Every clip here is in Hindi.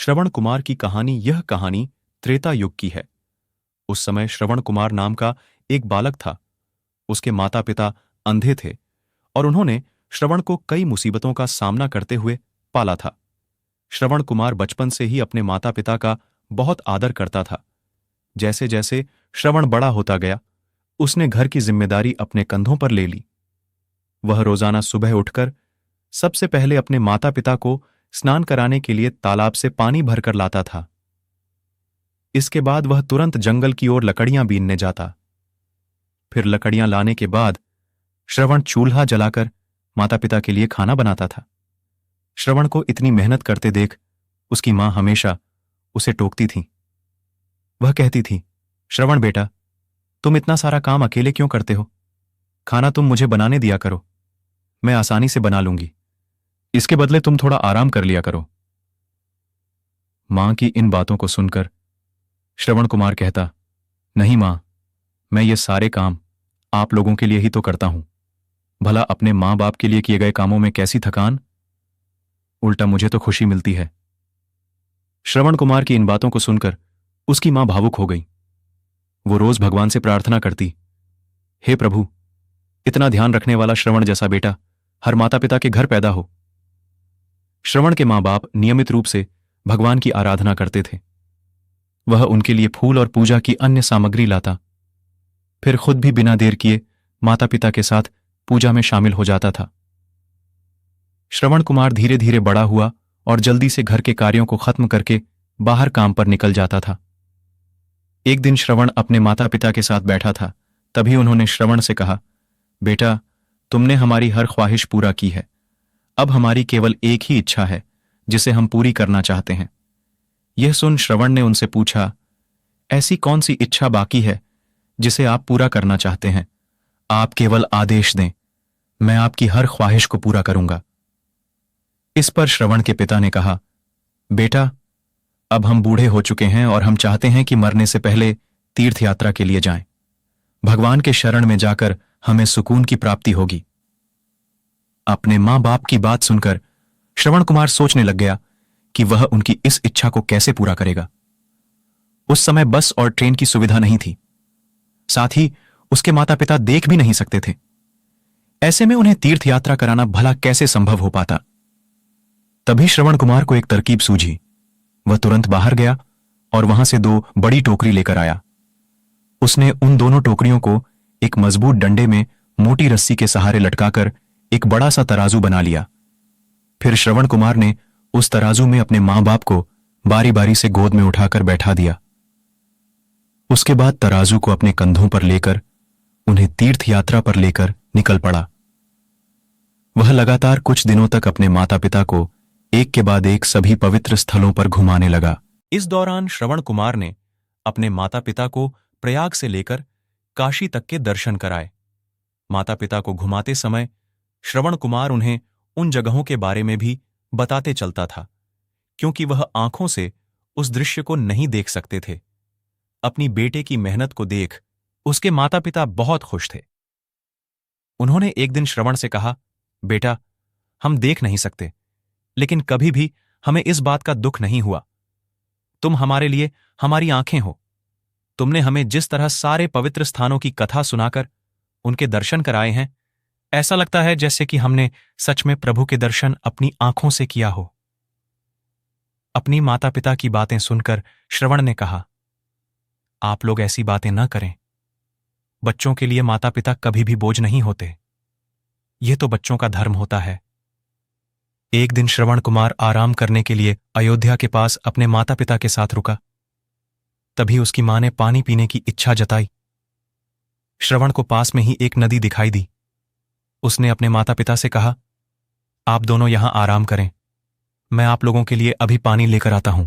श्रवण कुमार की कहानी। यह कहानी त्रेता युग की है। उस समय श्रवण कुमार नाम का एक बालक था। उसके माता पिता अंधे थे और उन्होंने श्रवण को कई मुसीबतों का सामना करते हुए पाला था। श्रवण कुमार बचपन से ही अपने माता पिता का बहुत आदर करता था। जैसे जैसे श्रवण बड़ा होता गया, उसने घर की जिम्मेदारी अपने कंधों पर ले ली। वह रोजाना सुबह उठकर सबसे पहले अपने माता पिता को स्नान कराने के लिए तालाब से पानी भरकर लाता था। इसके बाद वह तुरंत जंगल की ओर लकड़ियां बीनने जाता। फिर लकड़ियां लाने के बाद श्रवण चूल्हा जलाकर माता पिता के लिए खाना बनाता था। श्रवण को इतनी मेहनत करते देख उसकी मां हमेशा उसे टोकती थी। वह कहती थी, श्रवण बेटा, तुम इतना सारा काम अकेले क्यों करते हो? खाना तुम मुझे बनाने दिया करो, मैं आसानी से बना लूंगी। इसके बदले तुम थोड़ा आराम कर लिया करो। मां की इन बातों को सुनकर श्रवण कुमार कहता, नहीं मां, मैं ये सारे काम आप लोगों के लिए ही तो करता हूं। भला अपने मां बाप के लिए किए गए कामों में कैसी थकान, उल्टा मुझे तो खुशी मिलती है। श्रवण कुमार की इन बातों को सुनकर उसकी मां भावुक हो गई। वो रोज भगवान से प्रार्थना करती, हे प्रभु, इतना ध्यान रखने वाला श्रवण जैसा बेटा हर माता पिता के घर पैदा हो। श्रवण के मां बाप नियमित रूप से भगवान की आराधना करते थे। वह उनके लिए फूल और पूजा की अन्य सामग्री लाता, फिर खुद भी बिना देर किए माता पिता के साथ पूजा में शामिल हो जाता था। श्रवण कुमार धीरे धीरे बड़ा हुआ और जल्दी से घर के कार्यों को खत्म करके बाहर काम पर निकल जाता था। एक दिन श्रवण अपने माता पिता के साथ बैठा था। तभी उन्होंने श्रवण से कहा, बेटा, तुमने हमारी हर ख्वाहिश पूरा की है। अब हमारी केवल एक ही इच्छा है जिसे हम पूरी करना चाहते हैं। यह सुन श्रवण ने उनसे पूछा, ऐसी कौन सी इच्छा बाकी है जिसे आप पूरा करना चाहते हैं? आप केवल आदेश दें, मैं आपकी हर ख्वाहिश को पूरा करूंगा। इस पर श्रवण के पिता ने कहा, बेटा, अब हम बूढ़े हो चुके हैं और हम चाहते हैं कि मरने से पहले तीर्थ यात्रा के लिए जाएं। भगवान के शरण में जाकर हमें सुकून की प्राप्ति होगी। अपने मां बाप की बात सुनकर श्रवण कुमार सोचने लग गया कि वह उनकी इस इच्छा को कैसे पूरा करेगा। उस समय बस और ट्रेन की सुविधा नहीं थी, साथ ही उसके माता पिता देख भी नहीं सकते थे। ऐसे में उन्हें तीर्थ यात्रा कराना भला कैसे संभव हो पाता? तभी श्रवण कुमार को एक तरकीब सूझी। वह तुरंत बाहर गया और वहां से 2 बड़ी टोकरी लेकर आया। उसने उन दोनों टोकरियों को एक मजबूत डंडे में मोटी रस्सी के सहारे लटकाकर एक बड़ा सा तराजू बना लिया। फिर श्रवण कुमार ने उस तराजू में अपने मां बाप को बारी बारी से गोद में उठाकर बैठा दिया। उसके बाद तराजू को अपने कंधों पर लेकर उन्हें तीर्थ यात्रा पर लेकर निकल पड़ा। वह लगातार कुछ दिनों तक अपने माता पिता को एक के बाद एक सभी पवित्र स्थलों पर घुमाने लगा। इस दौरान श्रवण कुमार ने अपने माता पिता को प्रयाग से लेकर काशी तक के दर्शन कराए। माता पिता को घुमाते समय श्रवण कुमार उन्हें उन जगहों के बारे में भी बताते चलता था, क्योंकि वह आंखों से उस दृश्य को नहीं देख सकते थे। अपनी बेटे की मेहनत को देख उसके माता पिता बहुत खुश थे। उन्होंने एक दिन श्रवण से कहा, बेटा, हम देख नहीं सकते, लेकिन कभी भी हमें इस बात का दुख नहीं हुआ। तुम हमारे लिए हमारी आंखें हो। तुमने हमें जिस तरह सारे पवित्र स्थानों की कथा सुनाकर उनके दर्शन कराए हैं, ऐसा लगता है जैसे कि हमने सच में प्रभु के दर्शन अपनी आंखों से किया हो। अपनी माता पिता की बातें सुनकर श्रवण ने कहा, आप लोग ऐसी बातें न करें। बच्चों के लिए माता पिता कभी भी बोझ नहीं होते। यह तो बच्चों का धर्म होता है। एक दिन श्रवण कुमार आराम करने के लिए अयोध्या के पास अपने माता पिता के साथ रुका। तभी उसकी मां ने पानी पीने की इच्छा जताई। श्रवण को पास में ही एक नदी दिखाई दी। उसने अपने माता पिता से कहा, आप दोनों यहां आराम करें, मैं आप लोगों के लिए अभी पानी लेकर आता हूं।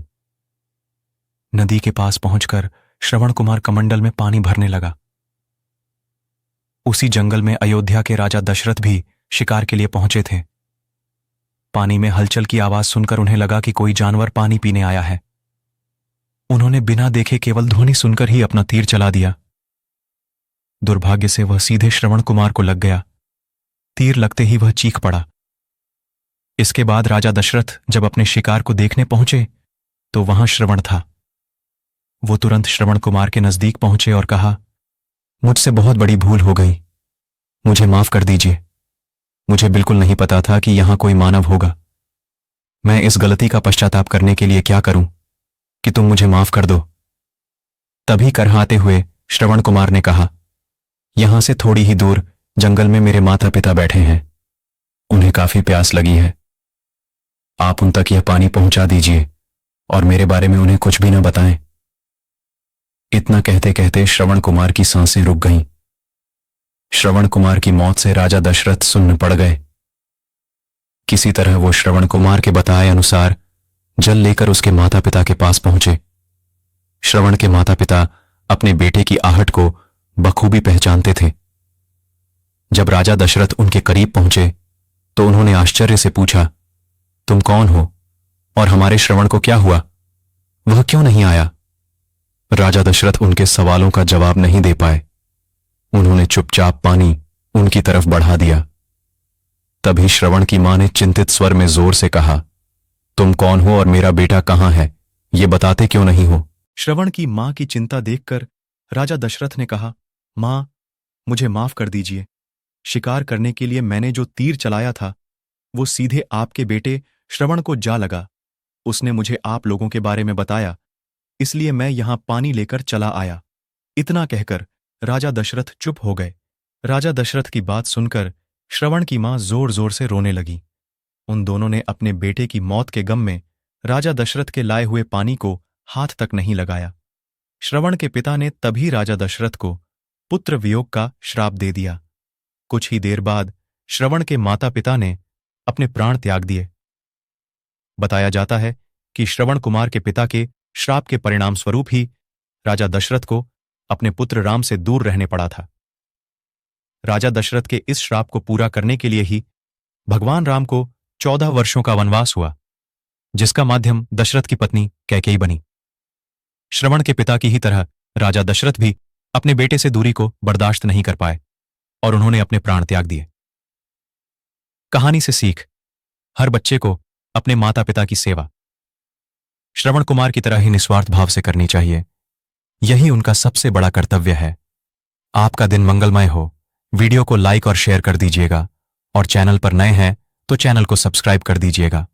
नदी के पास पहुंचकर श्रवण कुमार कमंडल में पानी भरने लगा। उसी जंगल में अयोध्या के राजा दशरथ भी शिकार के लिए पहुंचे थे। पानी में हलचल की आवाज सुनकर उन्हें लगा कि कोई जानवर पानी पीने आया है। उन्होंने बिना देखे केवल ध्वनि सुनकर ही अपना तीर चला दिया। दुर्भाग्य से वह सीधे श्रवण कुमार को लग गया। तीर लगते ही वह चीख पड़ा। इसके बाद राजा दशरथ जब अपने शिकार को देखने पहुंचे तो वहां श्रवण था। वो तुरंत श्रवण कुमार के नजदीक पहुंचे और कहा, मुझसे बहुत बड़ी भूल हो गई, मुझे माफ कर दीजिए। मुझे बिल्कुल नहीं पता था कि यहां कोई मानव होगा। मैं इस गलती का पश्चाताप करने के लिए क्या करूं कि तुम मुझे माफ कर दो। तभी करहाते हुए श्रवण कुमार ने कहा, यहां से थोड़ी ही दूर जंगल में मेरे माता पिता बैठे हैं, उन्हें काफी प्यास लगी है। आप उन तक यह पानी पहुंचा दीजिए और मेरे बारे में उन्हें कुछ भी न बताएं। इतना कहते कहते श्रवण कुमार की सांसें रुक गईं। श्रवण कुमार की मौत से राजा दशरथ सुन्न पड़ गए। किसी तरह वो श्रवण कुमार के बताए अनुसार जल लेकर उसके माता पिता के पास पहुंचे। श्रवण के माता पिता अपने बेटे की आहट को बखूबी पहचानते थे। जब राजा दशरथ उनके करीब पहुंचे तो उन्होंने आश्चर्य से पूछा, तुम कौन हो और हमारे श्रवण को क्या हुआ? वह क्यों नहीं आया? राजा दशरथ उनके सवालों का जवाब नहीं दे पाए। उन्होंने चुपचाप पानी उनकी तरफ बढ़ा दिया। तभी श्रवण की मां ने चिंतित स्वर में जोर से कहा, तुम कौन हो और मेरा बेटा कहां है, ये बताते क्यों नहीं हो? श्रवण की मां की चिंता देखकर राजा दशरथ ने कहा, मां, मुझे माफ कर दीजिए। शिकार करने के लिए मैंने जो तीर चलाया था वो सीधे आपके बेटे श्रवण को जा लगा। उसने मुझे आप लोगों के बारे में बताया, इसलिए मैं यहां पानी लेकर चला आया। इतना कहकर राजा दशरथ चुप हो गए। राजा दशरथ की बात सुनकर श्रवण की मां जोर जोर से रोने लगी। उन दोनों ने अपने बेटे की मौत के गम में राजा दशरथ के लाए हुए पानी को हाथ तक नहीं लगाया। श्रवण के पिता ने तभी राजा दशरथ को पुत्र वियोग का श्राप दे दिया। कुछ ही देर बाद श्रवण के माता पिता ने अपने प्राण त्याग दिए। बताया जाता है कि श्रवण कुमार के पिता के श्राप के परिणाम स्वरूप ही राजा दशरथ को अपने पुत्र राम से दूर रहने पड़ा था। राजा दशरथ के इस श्राप को पूरा करने के लिए ही भगवान राम को 14 वर्षों का वनवास हुआ, जिसका माध्यम दशरथ की पत्नी कैकेयी बनी। श्रवण के पिता की ही तरह राजा दशरथ भी अपने बेटे से दूरी को बर्दाश्त नहीं कर पाए और उन्होंने अपने प्राण त्याग दिए। कहानी से सीख, हर बच्चे को अपने माता पिता की सेवा श्रवण कुमार की तरह ही निस्वार्थ भाव से करनी चाहिए। यही उनका सबसे बड़ा कर्तव्य है। आपका दिन मंगलमय हो। वीडियो को लाइक और शेयर कर दीजिएगा और चैनल पर नए हैं तो चैनल को सब्सक्राइब कर दीजिएगा।